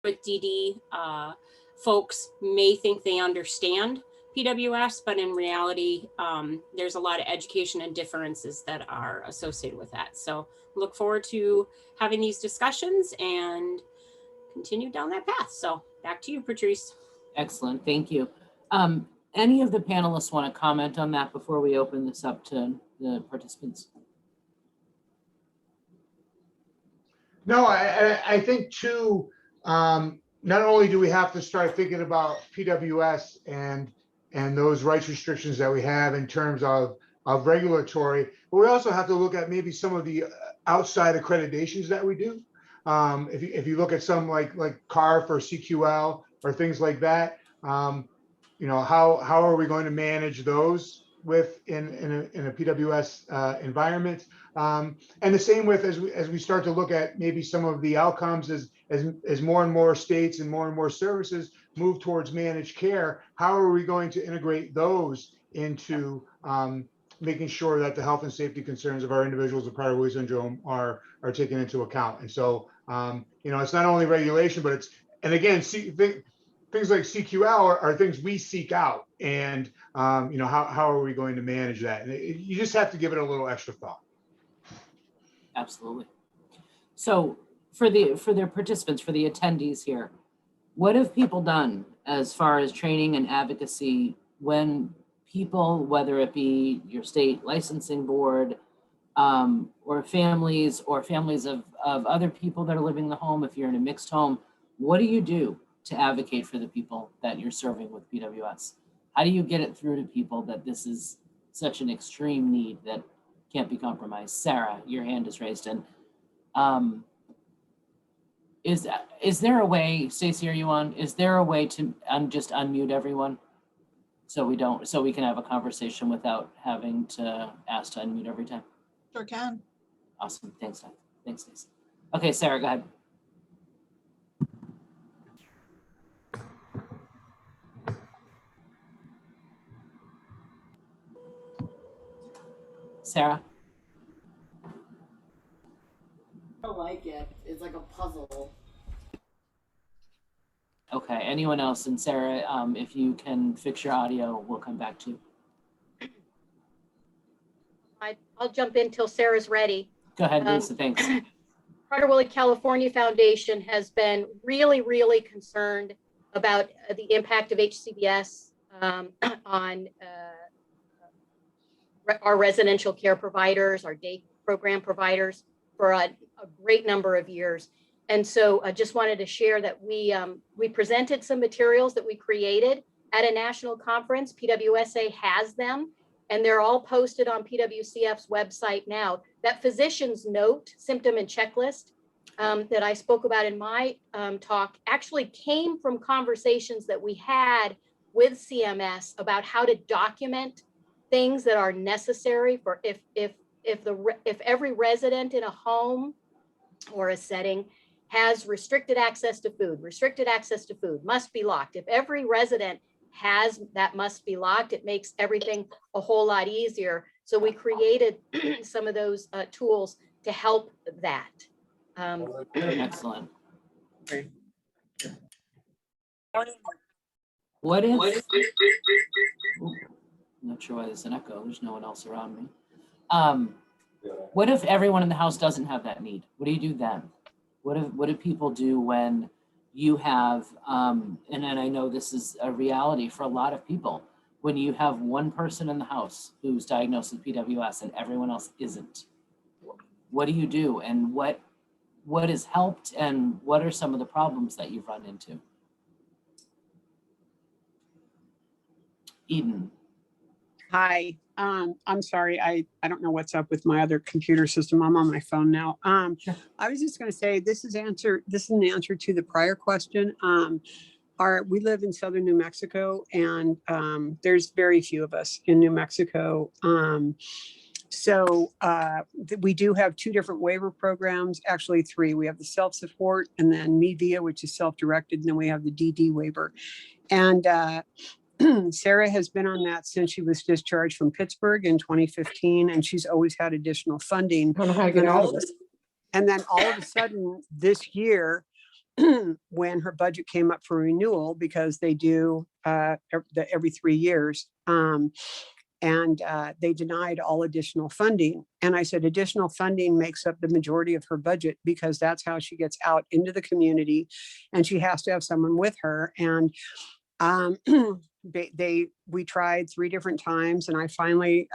with DD folks may think they understand PWS, but in reality, there's a lot of education and differences that are associated with that. So look forward to having these discussions and continue down that path. So back to you, Patrice. Excellent, thank you. Any of the panelists want to comment on that before we open this up to the participants? No, I think too, not only do we have to start thinking about PWS and those rights restrictions that we have in terms of regulatory, but we also have to look at maybe some of the outside accreditations that we do. If you look at some like CARF or CQL or things like that, you know, how are we going to manage those in a PWS environment? And the same with as we start to look at maybe some of the outcomes as more and more states and more services move towards managed care, how are we going to integrate those into making sure that the health and safety concerns of our individuals with Prader-Willi syndrome are taken into account? And so, you know, it's not only regulation, but and again, things like CQL are things we seek out, and you know, how are we going to manage that? And you just have to give it a little extra thought. Absolutely. So for their participants, for the attendees here, what have people done as far as training and advocacy when people, whether it be your state licensing board, or families of other people that are living in the home, if you're in a mixed home, what do you do to advocate for the people that you're serving with PWS? How do you get it through to people that this is such an extreme need that can't be compromised? Sarah, your hand is raised. And is there a way, Stacey, are you on? Is there a way to just unmute everyone so we can have a conversation without having to ask to unmute every time? Sure can. Awesome, thanks, Stacey. Thanks, Stacey. Okay, Sarah, go ahead. Sarah? I don't like it. It's like a puzzle. Okay, anyone else? And Sarah, if you can fix your audio, we'll come back to you. I'll jump in till Sarah's ready. Go ahead, Lisa, thanks. Prader-Willi California Foundation has been really, really concerned about the impact of HCBS on our residential care providers, our day program providers for a great number of years. And so I just wanted to share that we presented some materials that we created at a national conference. PWSA has them, and they're all posted on PWCF's website now. That physician's note, symptom and checklist that I spoke about in my talk actually came from conversations that we had with CMS about how to document things that are necessary for if every resident in a home or a setting has restricted access to food must be locked. If every resident has that must be locked, it makes everything a whole lot easier. So we created some of those tools to help that. Excellent. What if, I'm not sure why there's an echo, there's no one else around me. What if everyone in the house doesn't have that need? What do you do then? What do people do when you have, and then I know this is a reality for a lot of people, when you have one person in the house who's diagnosed with PWS and everyone else isn't? What do you do, and what has helped, and what are some of the problems that you've run into? Eden. Hi, I'm sorry, I don't know what's up with my other computer system. I'm on my phone now. Sure. I was just going to say, this is an answer to the prior question. We live in southern New Mexico, and there's very few of us in New Mexico. So we do have two different waiver programs, actually three. We have the self-support, and then Me-Via, which is self-directed, and then we have the DD waiver. And Sarah has been on that since she was discharged from Pittsburgh in 2015, and she's always had additional funding. I don't know how to get out of it. And then all of a sudden this year, when her budget came up for renewal, because they do every 3 years. And they denied all additional funding. And I said, additional funding makes up the majority of her budget, because that's how she gets out into the community, and she has to have someone with her. And we tried 3 different times, and I finally,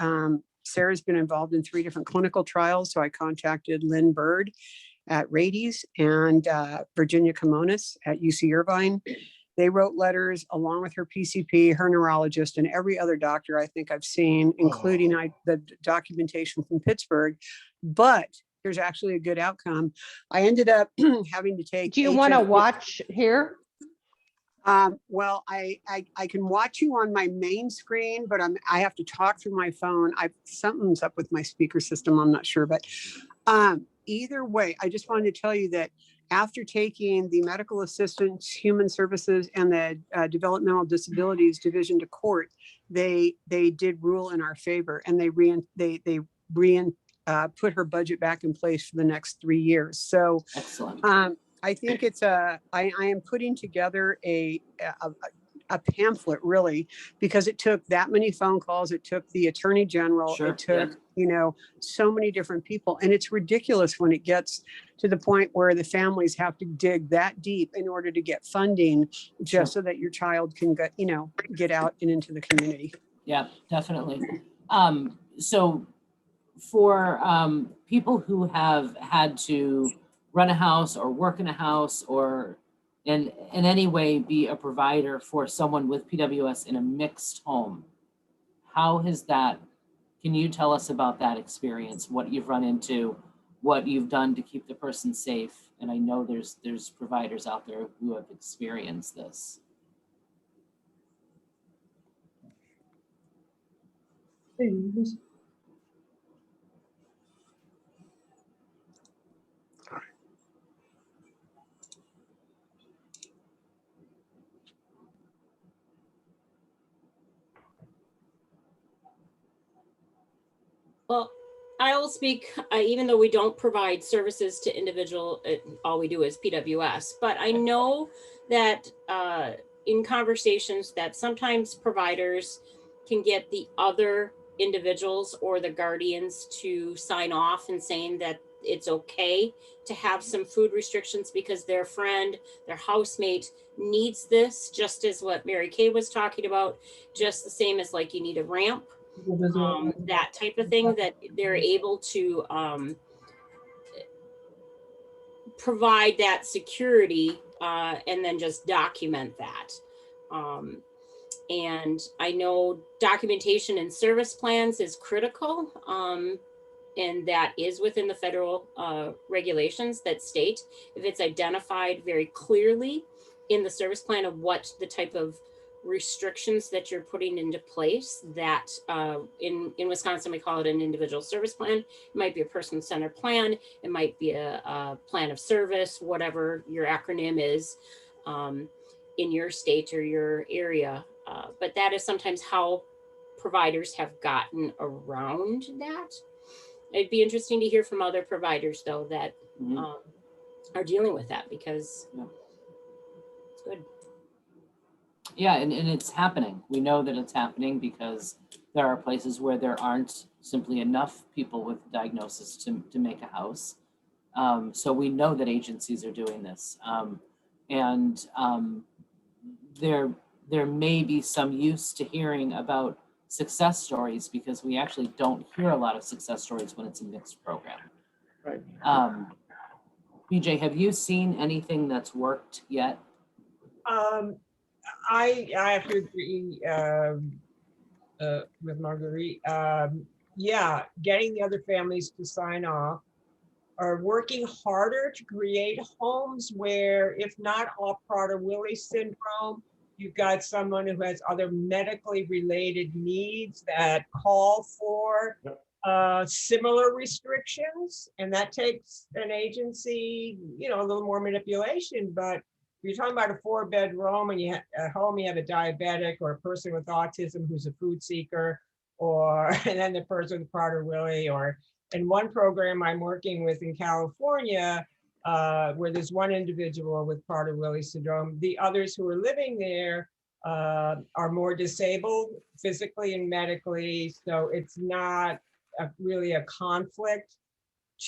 Sarah's been involved in 3 different clinical trials. So I contacted Lynn Bird at Rady's and Virginia Kimonis at UC Irvine. They wrote letters along with her PCP, her neurologist, and every other doctor I think I've seen, including the documentation from Pittsburgh. But there's actually a good outcome. I ended up having to take. Do you want to watch here? Well, I can watch you on my main screen, but I have to talk through my phone. Something's up with my speaker system. I'm not sure, but either way, I just wanted to tell you that after taking the medical assistance, human services, and the developmental disabilities division to court, they did rule in our favor, and they put her budget back in place for the next 3 years. So Excellent. I think I am putting together a pamphlet, really, because it took that many phone calls. It took the attorney general. Sure, it took, so many different people. And it's ridiculous when it gets to the point where the families have to dig that deep in order to get funding, just so that your child can get out and into the community. Yeah, definitely. So for people who have had to run a house or work in a house or in any way be a provider for someone with PWS in a mixed home, how has that, can you tell us about that experience, what you've run into, what you've done to keep the person safe? And I know there's providers out there who have experienced this. Well, I will speak, even though we don't provide services to individual, all we do is PWS, but I know that in conversations that sometimes providers can get the other individuals or the guardians to sign off and saying that it's okay to have some food restrictions because their friend, their housemate needs this, just as what Mary Kay was talking about, just the same as like you need a ramp. That type of thing, that they're able to provide that security and then just document that. And I know documentation and service plans is critical, and that is within the federal regulations that state if it's identified very clearly in the service plan of what the type of restrictions that you're putting into place, that in Wisconsin, we call it an individual service plan. It might be a person-centered plan. It might be a plan of service, whatever your acronym is in your state or your area. But that is sometimes how providers have gotten around that. It'd be interesting to hear from other providers, though, that are dealing with that, because it's good. Yeah, and it's happening. We know that it's happening because there are places where there aren't simply enough people with diagnosis to make a house. So we know that agencies are doing this. There may be some use to hearing about success stories, because we actually don't hear a lot of success stories when it's a mixed program. Right. BJ, have you seen anything that's worked yet? I have to agree with Marguerite. Yeah, getting the other families to sign off, or working harder to create homes where, if not all Prader-Willi syndrome, you've got someone who has other medically related needs that call for similar restrictions, and that takes an agency, a little more manipulation. But you're talking about a 4-bedroom and at home you have a diabetic or a person with autism who's a food seeker, and then the person with Prader-Willi, or in one program I'm working with in California, where there's one individual with Prader-Willi syndrome. The others who are living there are more disabled physically and medically. So it's not really a conflict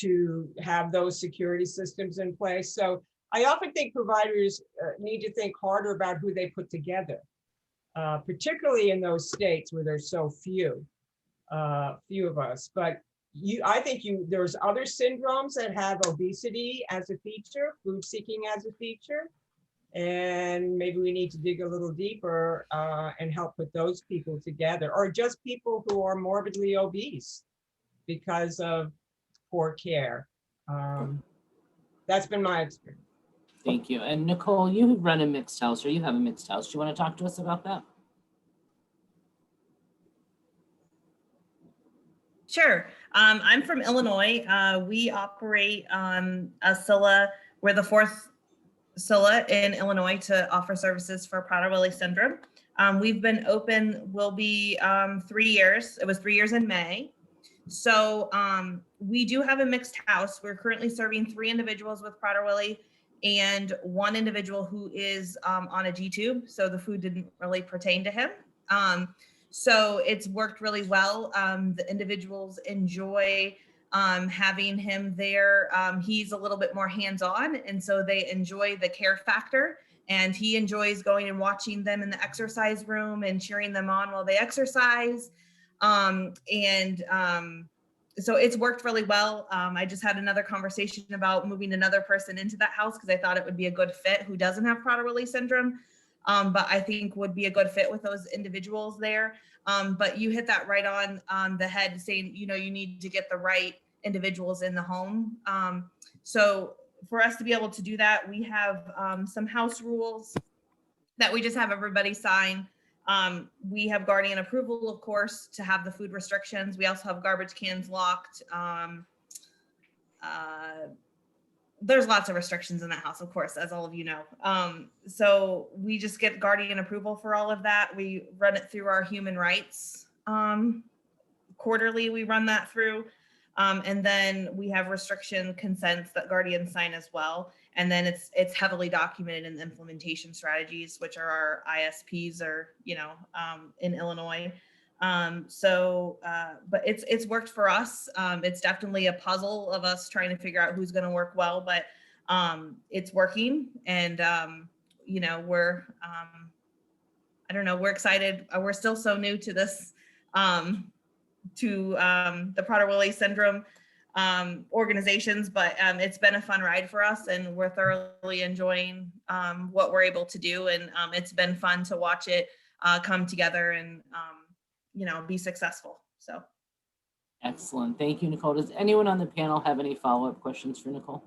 to have those security systems in place. So I often think providers need to think harder about who they put together, particularly in those states where there's so few of us. But I think there's other syndromes that have obesity as a feature, food seeking as a feature. And maybe we need to dig a little deeper and help put those people together, or just people who are morbidly obese because of poor care. That's been my experience. Thank you. And Nicole, you run a mixed house, or you have a mixed house. Do you want to talk to us about that? Sure. I'm from Illinois. We operate a SILA. We're the fourth SILA in Illinois to offer services for Prader-Willi syndrome. We've been open, will be 3 years. It was 3 years in May. So we do have a mixed house. We're currently serving 3 individuals with Prader-Willi and 1 individual who is on a G-tube. So the food didn't really pertain to him. So it's worked really well. The individuals enjoy having him there. He's a little bit more hands-on, and so they enjoy the care factor, and he enjoys going and watching them in the exercise room and cheering them on while they exercise. So it's worked really well. I just had another conversation about moving another person into that house because I thought it would be a good fit who doesn't have Prader-Willi syndrome. But I think would be a good fit with those individuals there. But you hit that right on the head, saying, you need to get the right individuals in the home. So for us to be able to do that, we have some house rules that we just have everybody sign. We have guardian approval, of course, to have the food restrictions. We also have garbage cans locked. There's lots of restrictions in that house, of course, as all of you know. So we just get guardian approval for all of that. We run it through our human rights. Quarterly, we run that through. And then we have restriction consents that guardians sign as well. And then it's heavily documented in the implementation strategies, which are our ISPs or, in Illinois. But it's worked for us. It's definitely a puzzle of us trying to figure out who's going to work well, but it's working. And, we're excited. We're still so new to this, the Prader-Willi syndrome organizations, but it's been a fun ride for us, and we're thoroughly enjoying what we're able to do. And it's been fun to watch it come together and, be successful. So. Excellent. Thank you, Nicole. Does anyone on the panel have any follow-up questions for Nicole?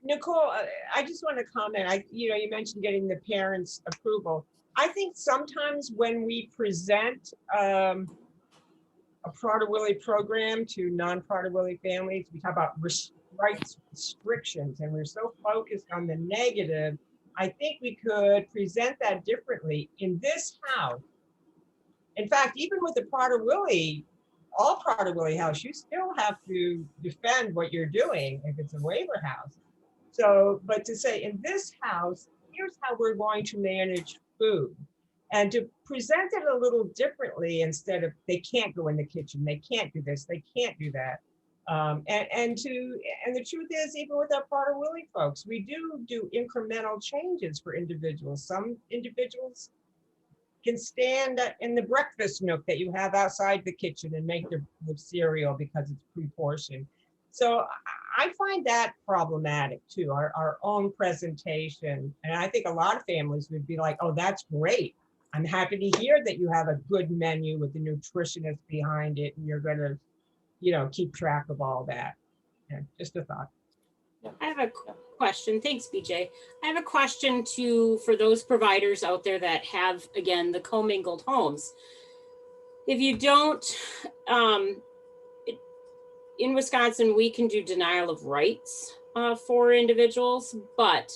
Nicole, I just want to comment. You mentioned getting the parents' approval. I think sometimes when we present a Prader-Willi program to non-Prader-Willi families, we talk about rights restrictions, and we're so focused on the negative. I think we could present that differently in this house. In fact, even with the Prader-Willi, all Prader-Willi house, you still have to defend what you're doing if it's a waiver house. So, but to say in this house, here's how we're going to manage food, and to present it a little differently instead of they can't go in the kitchen, they can't do this, they can't do that. And the truth is, even with our Prader-Willi folks, we do incremental changes for individuals. Some individuals can stand in the breakfast nook that you have outside the kitchen and make their cereal because it's pre-portioned. So I find that problematic too, our own presentation. And I think a lot of families would be like, oh, that's great. I'm happy to hear that you have a good menu with the nutritionist behind it, and you're going to, keep track of all that. Yeah, just a thought. I have a question. Thanks, BJ. I have a question for those providers out there that have, again, the commingled homes. If you don't, in Wisconsin, we can do denial of rights for individuals, but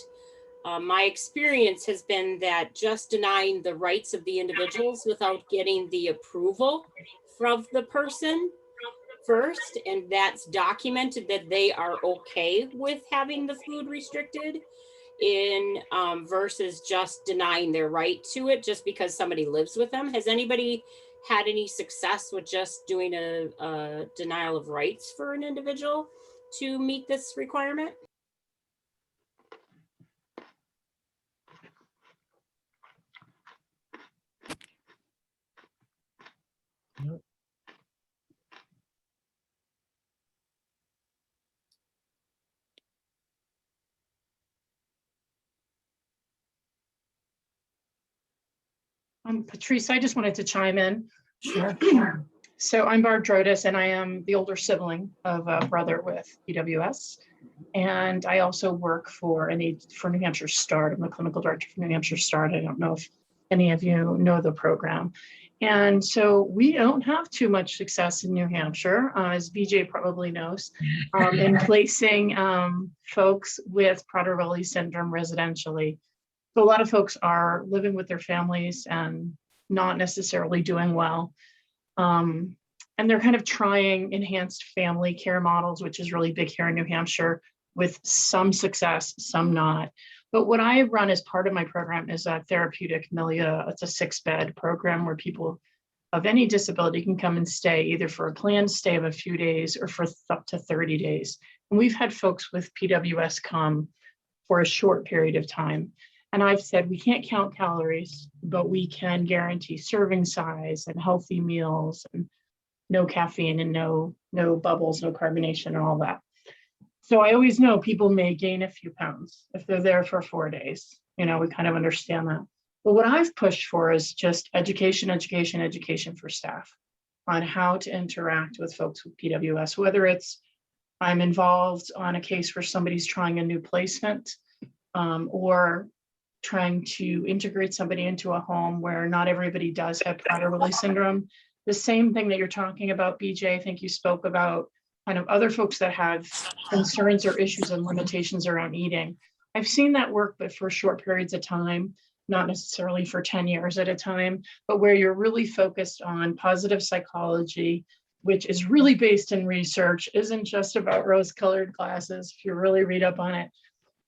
my experience has been that just denying the rights of the individuals without getting the approval from the person first, and that's documented that they are okay with having the food restricted in versus just denying their right to it just because somebody lives with them. Has anybody had any success with just doing a denial of rights for an individual to meet this requirement? Patrice, I just wanted to chime in. Sure. So I'm Barb Drodis, and I am the older sibling of a brother with PWS. And I also work for New Hampshire START. I'm the clinical director for New Hampshire START. I don't know if any of you know the program. And so we don't have too much success in New Hampshire, as BJ probably knows, in placing folks with Prader-Willi syndrome residentially. So a lot of folks are living with their families and not necessarily doing well. And they're kind of trying enhanced family care models, which is really big here in New Hampshire, with some success, some not. But what I run as part of my program is a therapeutic milieu. It's a 6-bed program where people of any disability can come and stay either for a planned stay of a few days or for up to 30 days. And we've had folks with PWS come for a short period of time. And I've said, we can't count calories, but we can guarantee serving size and healthy meals and no caffeine and no bubbles, no carbonation and all that. So I always know people may gain a few pounds if they're there for 4 days. We kind of understand that. But what I've pushed for is just education for staff on how to interact with folks with PWS, whether it's I'm involved on a case where somebody's trying a new placement or trying to integrate somebody into a home where not everybody does have Prader-Willi syndrome. The same thing that you're talking about, BJ, I think you spoke about kind of other folks that have concerns or issues and limitations around eating. I've seen that work, but for short periods of time, not necessarily for 10 years at a time, but where you're really focused on positive psychology, which is really based in research, isn't just about rose-colored glasses, if you really read up on it.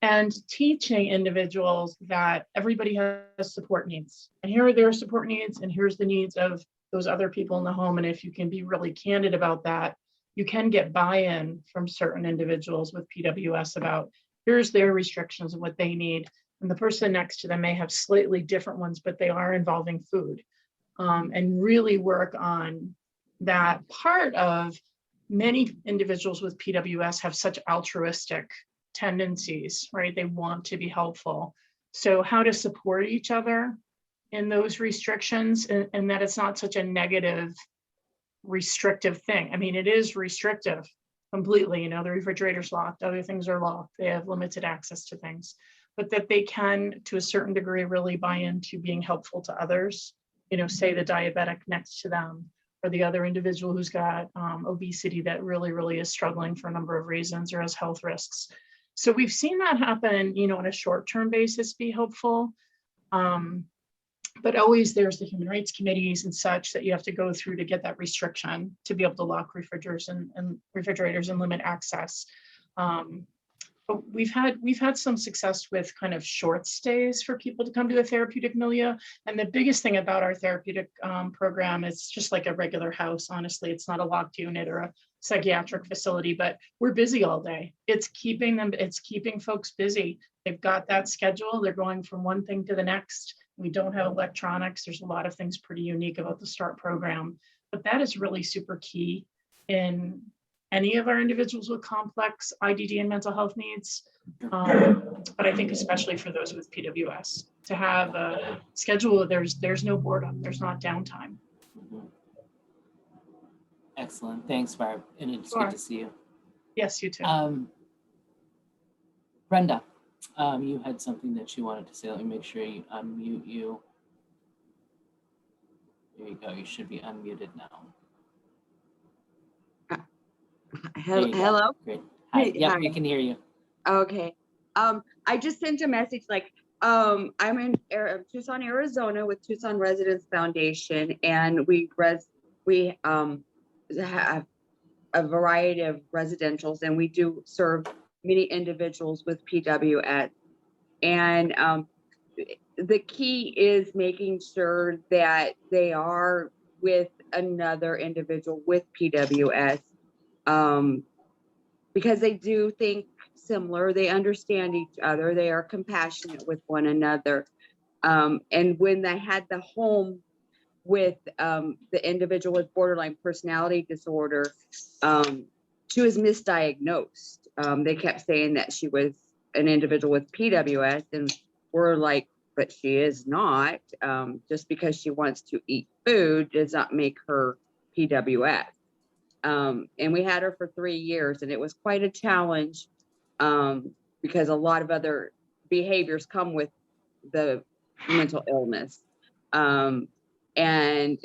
And teaching individuals that everybody has support needs. And here are their support needs, and here's the needs of those other people in the home. And if you can be really candid about that, you can get buy-in from certain individuals with PWS about here's their restrictions and what they need. And the person next to them may have slightly different ones, but they are involving food. And really work on that part of many individuals with PWS have such altruistic tendencies, right? They want to be helpful. So how to support each other in those restrictions and that it's not such a negative, restrictive thing. I mean, it is restrictive completely. The refrigerator's locked, other things are locked. They have limited access to things, but that they can, to a certain degree, really buy into being helpful to others. Say the diabetic next to them or the other individual who's got obesity that really is struggling for a number of reasons or has health risks. So we've seen that happen, on a short-term basis be helpful. But always there's the human rights committees and such that you have to go through to get that restriction to be able to lock refrigerators and limit access. But we've had some success with kind of short stays for people to come to a therapeutic milieu. And the biggest thing about our therapeutic program is just like a regular house. Honestly, it's not a locked unit or a psychiatric facility, but we're busy all day. It's keeping folks busy. They've got that schedule. They're going from one thing to the next. We don't have electronics. There's a lot of things pretty unique about the START program, but that is really super key in any of our individuals with complex IDD and mental health needs. But I think especially for those with PWS, to have a schedule, there's no boredom, there's not downtime. Excellent. Thanks, Barb. And it's Sure. good to see you. Yes, you too. Brenda, you had something that you wanted to say. Let me make sure you unmute you. There you go. You should be unmuted now. Hello. Great. Hi. Hey, Yep, hi. we can hear you. Okay. I just sent a message I'm in Tucson, Arizona with Tucson Residents Foundation, and we have a variety of residentials, and we do serve many individuals with PWS. And the key is making sure that they are with another individual with PWS, because they do think similar, they understand each other, they are compassionate with one another. And when I had the home with the individual with borderline personality disorder, she was misdiagnosed. They kept saying that she was an individual with PWS, and we're like, but she is not. Just because she wants to eat food does not make her PWS. And we had her for 3 years, and it was quite a challenge, because a lot of other behaviors come with the mental illness. And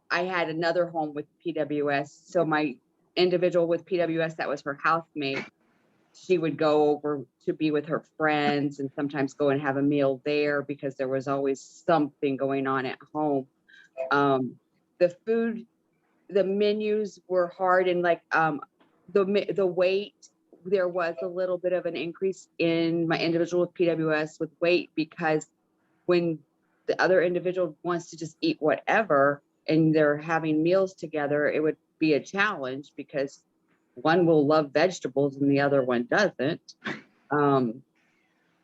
I had another home with PWS. So my individual with PWS, that was her housemate, she would go over to be with her friends and sometimes go and have a meal there because there was always something going on at home. The food, the menus were hard, and like the weight, there was a little bit of an increase in my individual with PWS with weight, because when the other individual wants to just eat whatever and they're having meals together, it would be a challenge because one will love vegetables and the other one doesn't.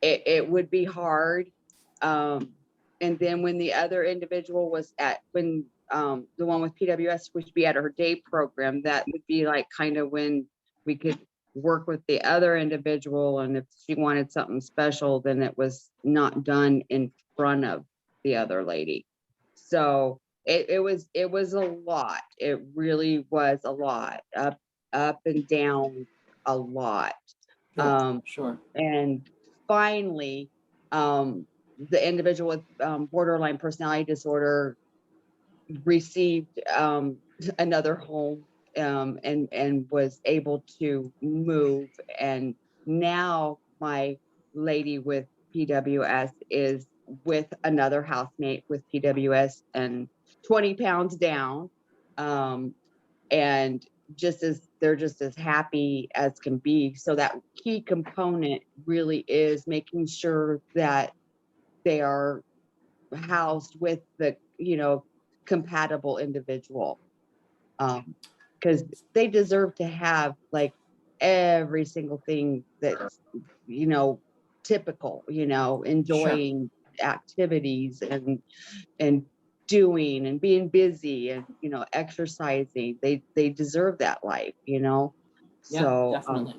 It would be hard. And then when the other individual was the one with PWS would be at her day program, that would be like kind of when we could work with the other individual. And if she wanted something special, then it was not done in front of the other lady. So it was a lot. It really was a lot, up and down a lot. Sure. And finally, the individual with borderline personality disorder received another home, and was able to move. And now my lady with PWS is with another housemate with PWS and 20 pounds down. And they're just as happy as can be. So that key component really is making sure that they are housed with the, compatible individual. Because they deserve to have like every single thing that's, typical, enjoying activities and doing and being busy and, exercising. They deserve that life, So definitely.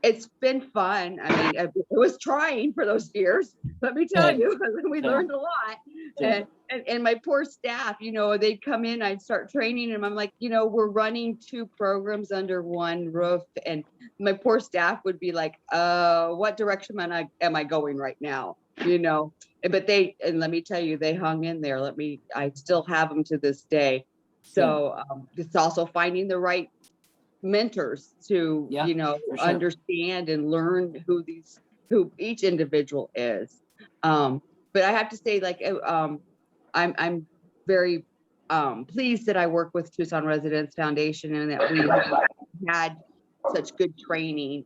it's been fun. I mean, it was trying for those years, let me tell you. We learned a lot. And my poor staff, they'd come in, I'd start training them. I'm like, we're running 2 programs under one roof. And my poor staff would be like, what direction am I going right now? But and let me tell you, they hung in there. I still have them to this day. So it's also finding the right mentors to, for sure. understand and learn who each individual is. But I have to say, like, I'm very pleased that I work with Tucson Residents Foundation and that we had such good training.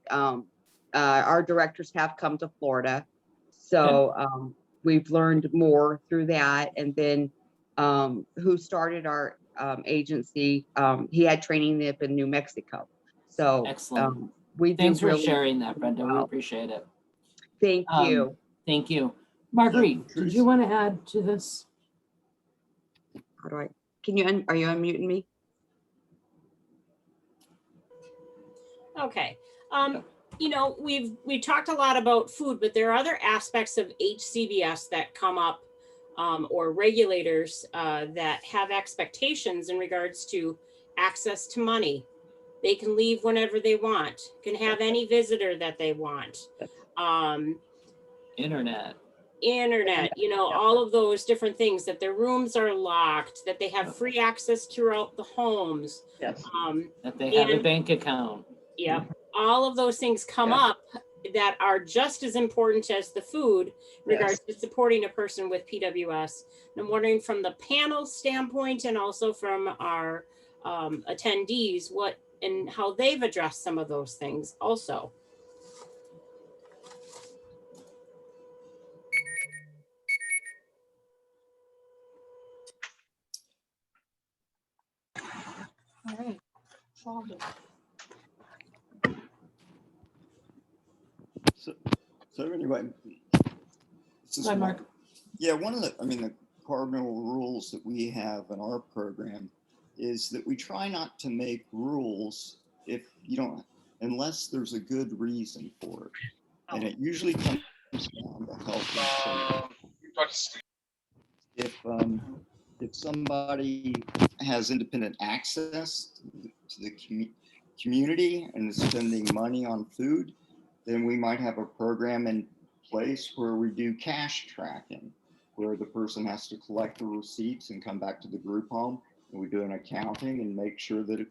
Our directors have come to Florida, so we've learned more through that. And then who started our agency, he had training up in New Mexico. So excellent. We Thanks for really sharing that, Brenda. We appreciate it. Thank you. Thank you. Marguerite, did you want to add to this? How do I? Are you unmuting me? Okay. We've talked a lot about food, but there are other aspects of HCBS that come up, or regulators that have expectations in regards to access to money. They can leave whenever they want, can have any visitor that they want. Internet, all of those different things, that their rooms are locked, that they have free access throughout the homes. Yes. That they have a bank account. Yeah. All of those things come up that are just as important as the food in regards to supporting a person with PWS. And I'm wondering from the panel standpoint and also from our attendees what and how they've addressed some of those things also. All right. Solved it. So anyway, this is Hi, Mark. Yeah, one of the cardinal rules that we have in our program is that we try not to make rules if you don't, unless there's a good reason for it. And it usually comes down to health and safety. If somebody has independent access to the community and is spending money on food, then we might have a program in place where we do cash tracking, where the person has to collect the receipts and come back to the group home, and we do an accounting and make sure that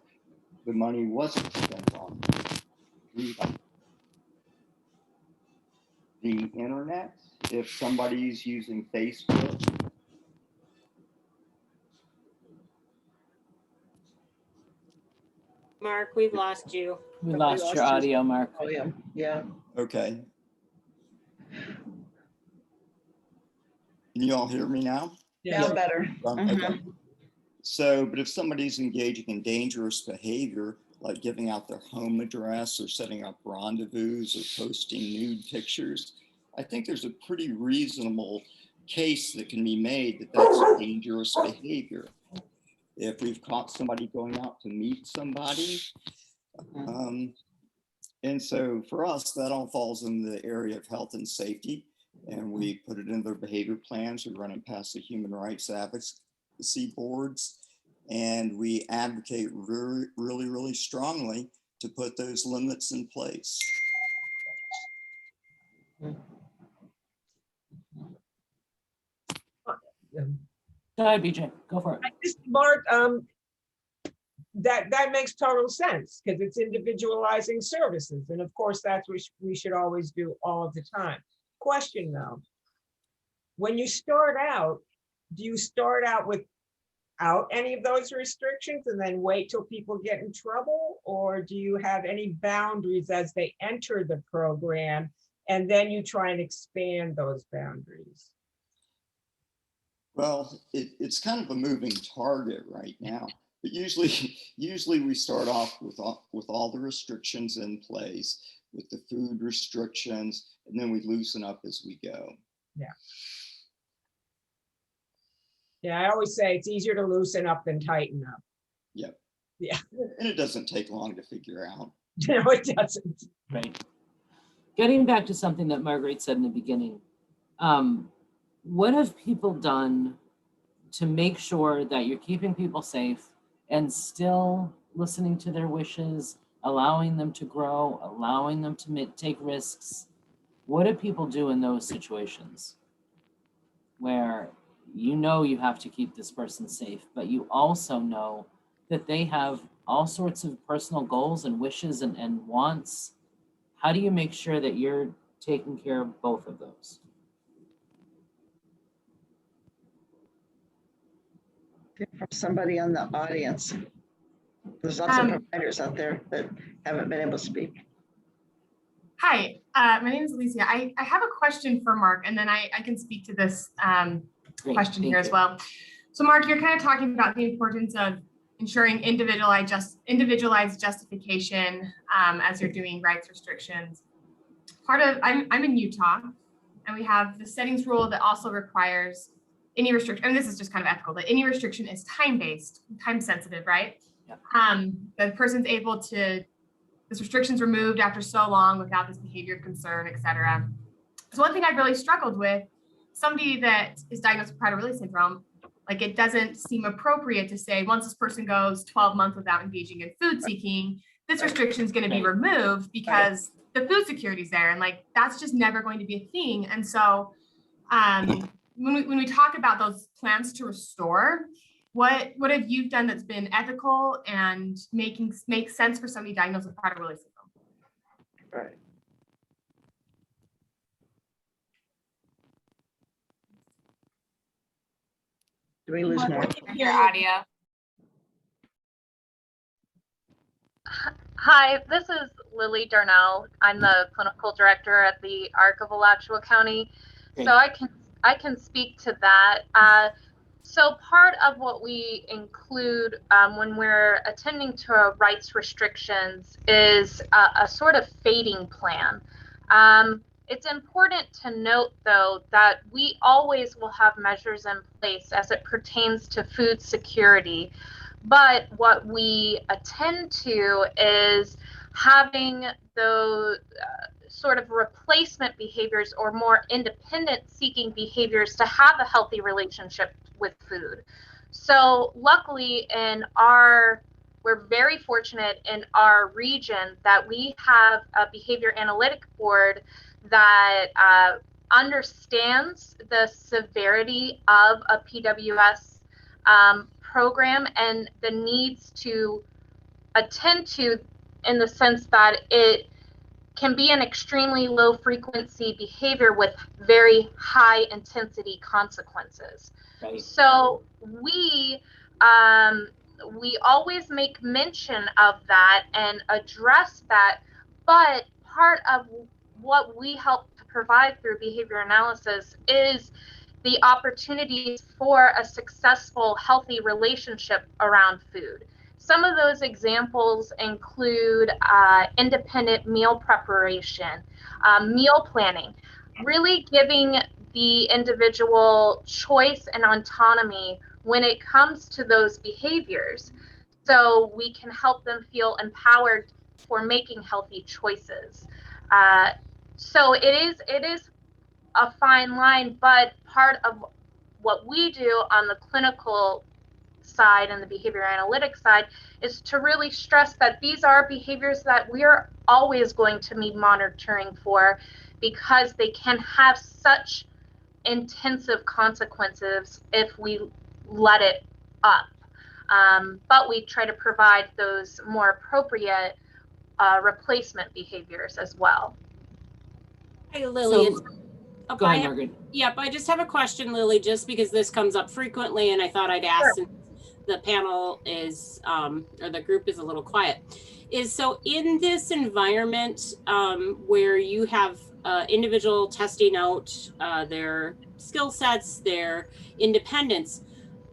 the money wasn't spent on food. The internet, if somebody's using Facebook. Mark, we've lost you. We lost your audio, Mark. Oh, yeah, yeah. Okay. Can you all hear me now? Yeah, better. Okay. So, but if somebody's engaging in dangerous behavior, like giving out their home address or setting up rendezvous or posting nude pictures, I think there's a pretty reasonable case that can be made that that's dangerous behavior. If we've caught somebody going out to meet somebody. And so for us, that all falls in the area of health and safety. And we put it in their behavior plans. We run it past the human rights advocacy boards. And we advocate really, really, really strongly to put those limits in place. Go ahead, BJ, go for it. Mark, that makes total sense because it's individualizing services. And of course, that's what we should always do all of the time. Question though, when you start out, do you start out without any of those restrictions and then wait till people get in trouble? Or do you have any boundaries as they enter the program and then you try and expand those boundaries? Well, it's kind of a moving target right now, but usually we start off with all the restrictions in place, with the food restrictions, and then we loosen up as we go. Yeah. Yeah, I always say it's easier to loosen up than tighten up. Yep. Yeah. And it doesn't take long to figure out. No, it doesn't. Right. Getting back to something that Marguerite said in the beginning, what have people done to make sure that you're keeping people safe and still listening to their wishes, allowing them to grow, allowing them to take risks? What do people do in those situations where you know you have to keep this person safe, but you also know that they have all sorts of personal goals and wishes and wants? How do you make sure that you're taking care of both of those? From somebody on the audience. There's lots of providers out there that haven't been able to speak. Hi, my name is Alycia. I have a question for Mark, and then I can speak to this question here as well. So Mark, you're kind of talking about the importance of ensuring individualized justification as you're doing rights restrictions. I'm in Utah, and we have the settings rule that also requires any restriction, and this is just kind of ethical, but any restriction is time-based, time-sensitive, right? Yep. The person's able to, this restriction's removed after so long without this behavior of concern, et cetera. So one thing I've really struggled with, somebody that is diagnosed with Prader-Willi syndrome, like it doesn't seem appropriate to say once this person goes 12 months without engaging in food seeking, this restriction is going to be removed because the food security is there, and like that's just never going to be a thing. And so when we talk about those plans to restore, what have you done that's been ethical and make sense for somebody diagnosed with Prader-Willi syndrome? Right. Do we lose more? Your audio. Hi, this is Lily Darnell. I'm the clinical director at the ARC of Alachua County. Great. So I can speak to that. So part of what we include when we're attending to rights restrictions is a sort of fading plan. It's important to note, though, that we always will have measures in place as it pertains to food security. But what we attend to is having those sort of replacement behaviors or more independent seeking behaviors to have a healthy relationship with food. So luckily we're very fortunate in our region that we have a behavior analytic board that understands the severity of a PWS program and the needs to attend to, in the sense that it can be an extremely low frequency behavior with very high intensity consequences. Right. So we always make mention of that and address that, but part of what we help to provide through behavior analysis is the opportunities for a successful, healthy relationship around food. Some of those examples include independent meal preparation, meal planning, really giving the individual choice and autonomy when it comes to those behaviors, so we can help them feel empowered for making healthy choices. So it is a fine line, but part of what we do on the clinical side and the behavior analytics side is to really stress that these are behaviors that we're always going to be monitoring for, because they can have such intensive consequences if we let it up. But we try to provide those more appropriate replacement behaviors as well. Hey, Lily. So, go ahead, Margaret. Yep, I just have a question, Lily, just because this comes up frequently, and I thought I'd ask, since the panel is, or the group is a little quiet, is so in this environment where you have individual testing out their skill sets, their independence,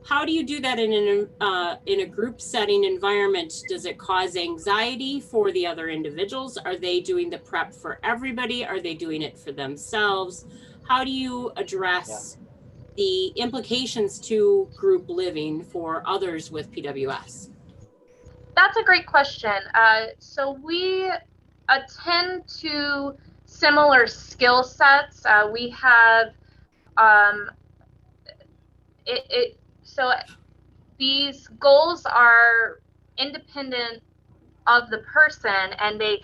how do you do that in a group setting environment? Does it cause anxiety for the other individuals? Are they doing the prep for everybody? Are they doing it for themselves? How do you address the implications to group living for others with PWS? That's a great question. So we attend to similar skill sets. We have so these goals are independent of the person, and they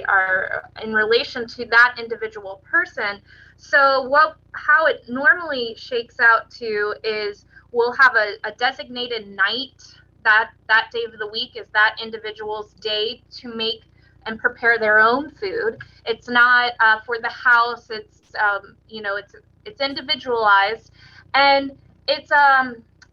are in relation to that individual person. So how it normally shakes out to is we'll have a designated night. That day of the week is that individual's day to make and prepare their own food. It's not for the house. It's it's individualized, and it's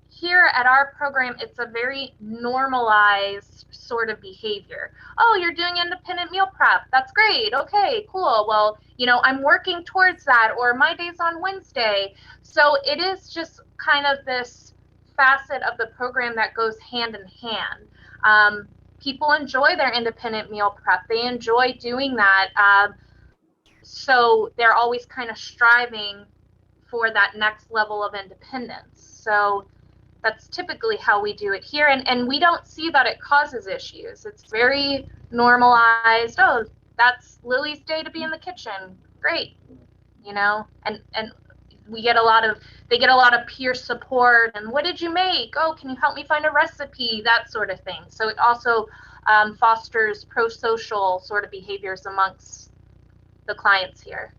here at our program, it's a very normalized sort of behavior. Oh, you're doing independent meal prep. That's great. Okay, cool. Well, I'm working towards that, or my day's on Wednesday. So it is just kind of this facet of the program that goes hand in hand. People enjoy their independent meal prep. They enjoy doing that. So they're always kind of striving for that next level of independence. So that's typically how we do it here. And we don't see that it causes issues. It's very normalized. Oh, that's Lily's day to be in the kitchen. Great. And they get a lot of peer support. And what did you make? Oh, can you help me find a recipe? That sort of thing. So it also fosters pro-social sort of behaviors amongst the clients here.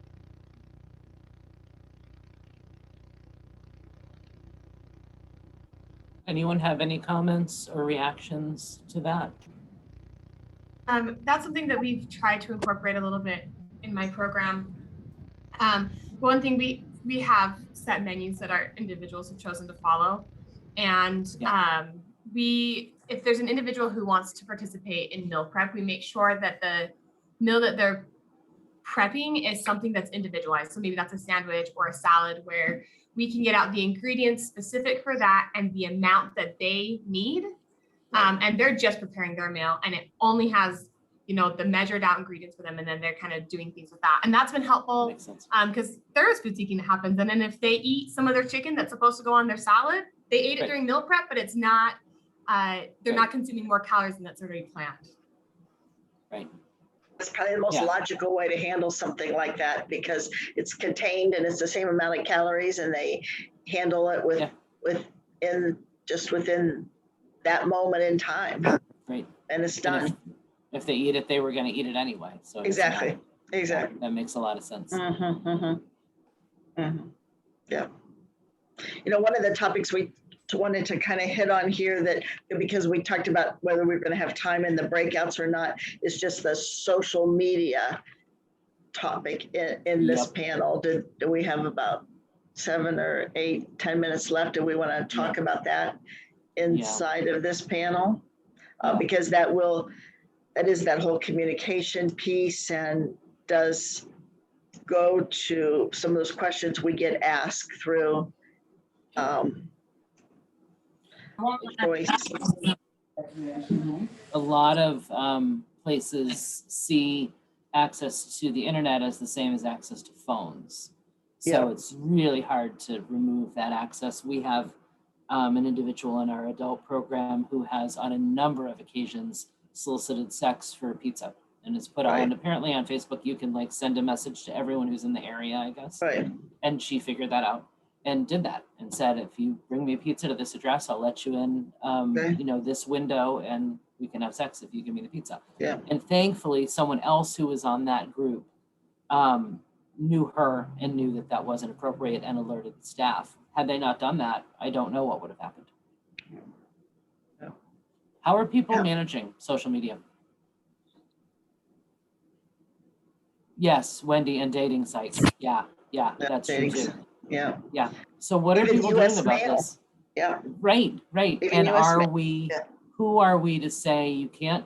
Anyone have any comments or reactions to that? That's something that we've tried to incorporate a little bit in my program. One thing, we have set menus that our individuals have chosen to follow, and we if there's an individual who wants to participate in meal prep, we make sure that the meal that they're prepping is something that's individualized. So maybe that's a sandwich or a salad where we can get out the ingredients specific for that and the amount that they need. And they're just preparing their meal, and it only has, you know, the measured out ingredients for them, and then they're kind of doing things with that. And that's been helpful because there is food seeking that happens. And then if they eat some of their chicken that's supposed to go on their salad, they ate it during meal prep, but it's not, they're not consuming more calories than that's already planned. Right. It's probably the most logical way to handle something like that because it's contained and it's the same amount of calories, and they handle it within that moment in time. Right. And it's done. If they eat it, they were going to eat it anyway. So exactly. That makes a lot of sense. Yeah. You know, one of the topics we wanted to kind of hit on here, that because we talked about whether we're going to have time in the breakouts or not, is just the social media topic in this panel. Do we have about 7 or 8, 10 minutes left? Do we want to talk about that inside of this panel? Because that is that whole communication piece, and does go to some of those questions we get asked through a lot of places see access to the internet as the same as access to phones. So it's really hard to remove that access. We have an individual in our adult program who has on a number of occasions solicited sex for pizza, and it's put on apparently on Facebook. You can like send a message to everyone who's in the area, I guess. Right. And she figured that out and did that and said, if you bring me a pizza to this address, I'll let you in, you know, this window, and we can have sex if you give me the pizza. Yeah. And thankfully, someone else who was on that group knew her and knew that that wasn't appropriate and alerted the staff. Had they not done that, I don't know what would have happened. Yeah. How are people managing social media? Yes, Wendy, and dating sites. Yeah, that's true too. Yeah. So what are people doing about this? Yeah. Right. And are we, who are we to say you can't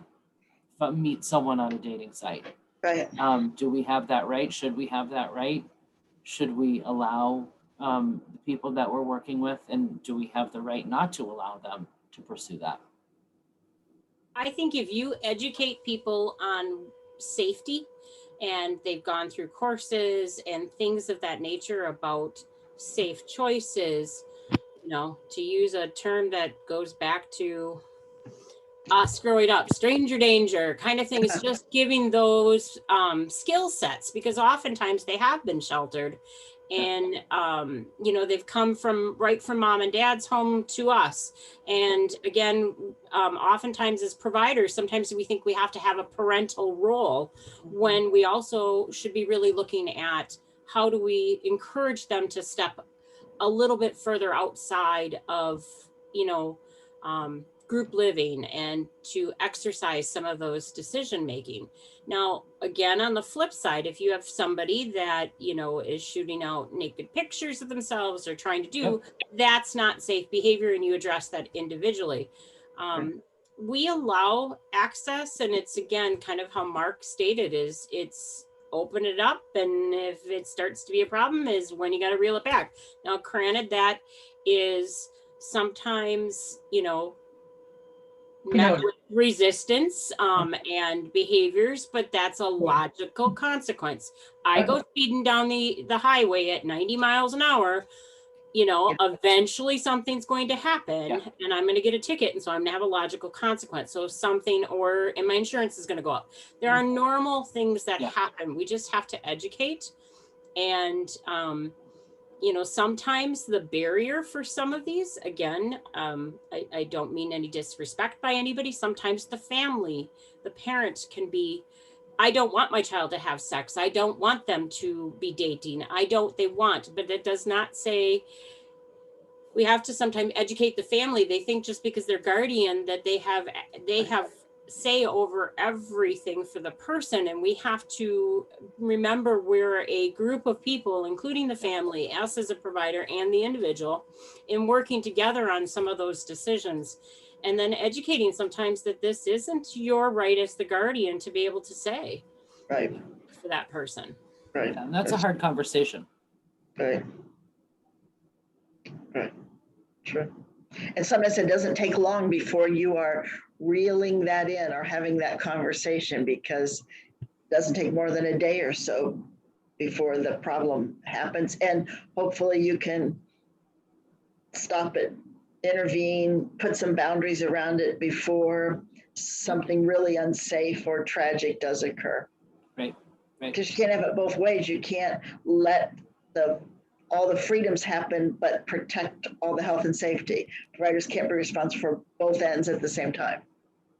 meet someone on a dating site? Right. Do we have that right? Should we have that right? Should we allow the people that we're working with, and do we have the right not to allow them to pursue that? I think if you educate people on safety, and they've gone through courses and things of that nature about safe choices, you know, to use a term that goes back to us growing up, stranger danger kind of thing, is just giving those skill sets, because oftentimes they have been sheltered, and you know, they've come from right from mom and dad's home to us. And again, oftentimes as providers, sometimes we think we have to have a parental role, when we also should be really looking at how do we encourage them to step a little bit further outside of, you know, group living, and to exercise some of those decision making. Now, again, on the flip side, if you have somebody that, you know, is shooting out naked pictures of themselves or trying to do, that's not safe behavior, and you address that individually. We allow access, and it's again kind of how Mark stated, is it's open it up, and if it starts to be a problem is when you got to reel it back. Now, granted, that is sometimes, you know, met with resistance and behaviors, but that's a logical consequence. I go speeding down the highway at 90 miles an hour, you know, eventually something's going to happen, and I'm going to get a ticket, and so I'm going to have a logical consequence. So something, and my insurance is going to go up. There are normal things that happen. We just have to educate. And you know, sometimes the barrier for some of these, again, I don't mean any disrespect by anybody. Sometimes the family, the parents can be, I don't want my child to have sex. I don't want them to be dating. But it does not say, we have to sometimes educate the family. They think just because they're guardian that they have say over everything for the person. And we have to remember we're a group of people, including the family, us as a provider, and the individual, in working together on some of those decisions. and then educating sometimes that this isn't your right as the guardian to be able to say Right. for that person. Right. And that's a hard conversation. Right. Right. True. And sometimes it doesn't take long before you are reeling that in or having that conversation, because it doesn't take more than a day or so before the problem happens. And hopefully you can stop it, intervene, put some boundaries around it before something really unsafe or tragic does occur. Right. Right. Because you can't have it both ways. You can't let all the freedoms happen, but protect all the health and safety. Providers can't be responsible for both ends at the same time.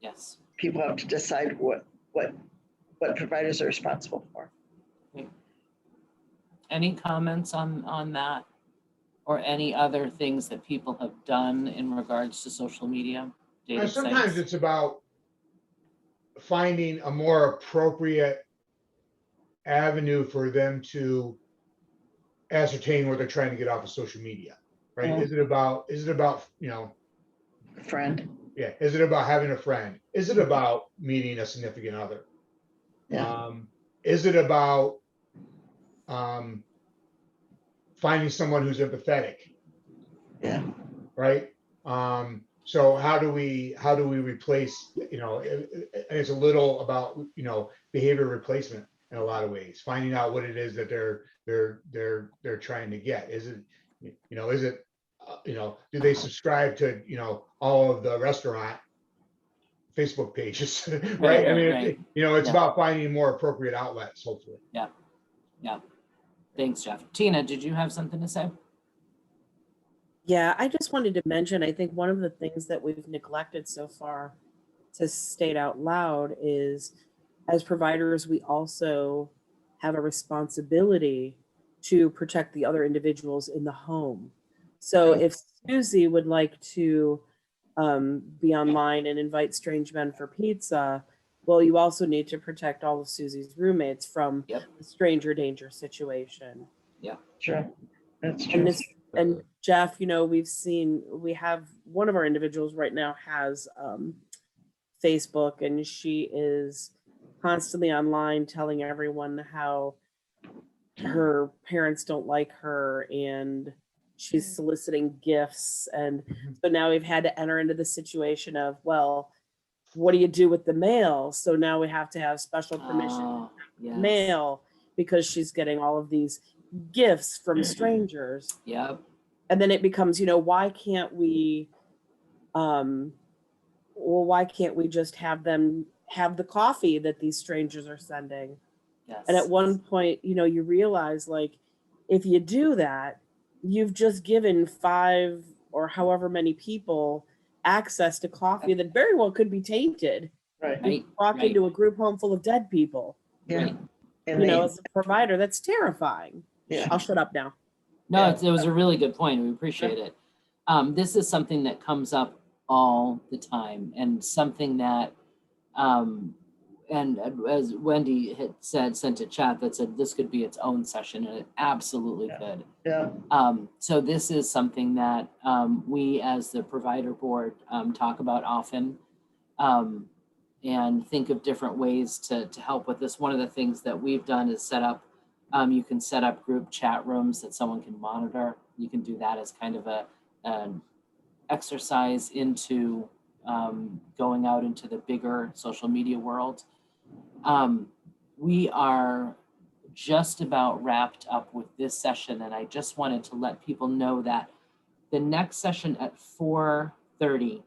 Yes. People have to decide what providers are responsible for. Any comments on that, or any other things that people have done in regards to social media? Sometimes it's about finding a more appropriate avenue for them to ascertain what they're trying to get off of social media, right? Yeah. Is it about, A friend. Yeah, is it about having a friend? Is it about meeting a significant other? Yeah. Is it about finding someone who's empathetic? Yeah. Right. So how do we replace, it's a little about, behavior replacement in a lot of ways, finding out what it is that they're trying to get. Is it, do they subscribe to, all of the restaurant Facebook pages, right? Right. It's about finding more appropriate outlets, hopefully. Yeah. Yeah. Thanks, Jeff. Tina, did you have something to say? Yeah, I just wanted to mention, I think one of the things that we've neglected so far to state out loud is, as providers, we also have a responsibility to protect the other individuals in the home. So if Susie would like to be online and invite strange men for pizza, well, you also need to protect all of Susie's roommates from the stranger danger situation. Yeah, sure. That's true. And Jeff, we have one of our individuals right now has Facebook, and she is constantly online telling everyone how her parents don't like her, and she's soliciting gifts. And so now we've had to enter into the situation of, well, what do you do with the mail? So now we have to have special permission mail, because she's getting all of these gifts from strangers. Yep. And then it becomes, why can't we just have them have the coffee that these strangers are sending? Yes. And at one point, you realize, like, if you do that, you've just given 5 or however many people access to coffee that very well could be tainted. Right. You walk into a group home full of dead people. Yeah. As a provider, that's terrifying. Yeah. I'll shut up now. No, it was a really good point. We appreciate it. This is something that comes up all the time, and something that, and as Wendy had sent a chat that said this could be its own session, and it absolutely could. Yeah. So this is something that we as the provider board talk about often, and think of different ways to help with this. One of the things that we've done is set up, you can set up group chat rooms that someone can monitor. You can do that as kind of an exercise into going out into the bigger social media world. We are just about wrapped up with this session, and I just wanted to let people know that the next session at 4:30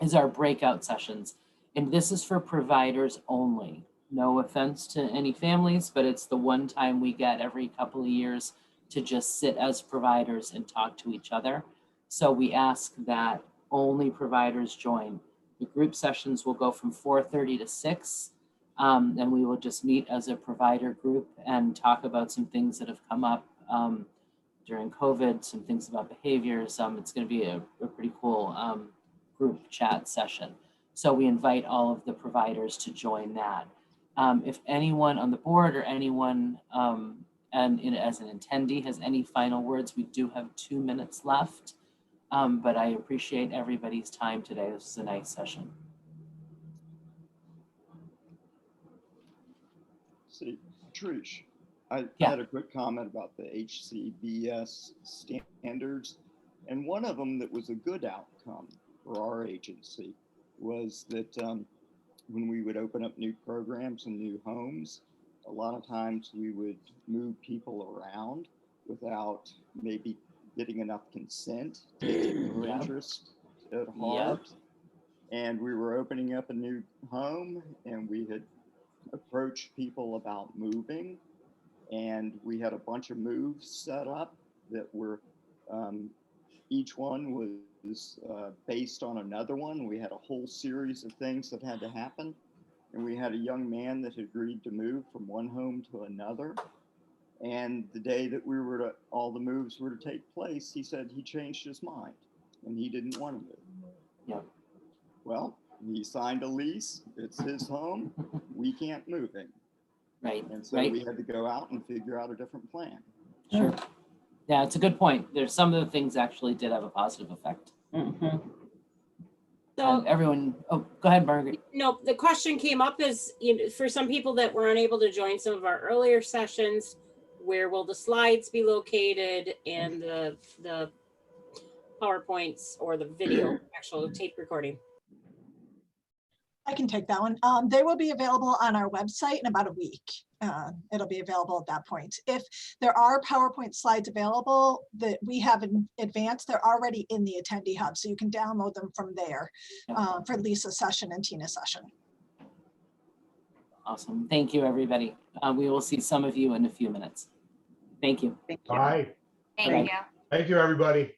is our breakout sessions, and this is for providers only. No offense to any families, but it's the one time we get every couple of years to just sit as providers and talk to each other. So we ask that only providers join. The group sessions will go from 4:30 to 6. And we will just meet as a provider group and talk about some things that have come up during COVID, some things about behaviors. It's going to be a pretty cool group chat session. So we invite all of the providers to join that. If anyone on the board or anyone as an attendee has any final words, we do have 2 minutes left. But I appreciate everybody's time today. This was a nice session. See, Trish, I Yeah. had a quick comment about the HCBS standards. And one of them that was a good outcome for our agency was that when we would open up new programs and new homes, a lot of times we would move people around without maybe getting enough consent to take their Yep. interest at heart. And we were opening up a new home and we had approached people about moving, and we had a bunch of moves set up that were each one was based on another one. We had a whole series of things that had to happen, and we had a young man that had agreed to move from one home to another, and the day that we were to, all the moves were to take place, he said he changed his mind and he didn't want to move. Yep. Well, he signed a lease. It's his home. We can't move him. Right. And so Right. we had to go out and figure out a different plan. Sure. Yeah, it's a good point. There's some of the things actually did have a positive effect. So Everyone, oh, go ahead, Margaret. no, the question came up is, for some people that were unable to join some of our earlier sessions, where will the slides be located and the PowerPoints or the video, actual tape recording? I can take that one. They will be available on our website in about a week. It'll be available at that point. If there are PowerPoint slides available that we have in advance, they're already in the attendee hub, so you can download them from there for Lisa's session and Tina's session. Awesome. Thank you, everybody. We will see some of you in a few minutes. Thank you. Bye. Thank you. Thank you, everybody.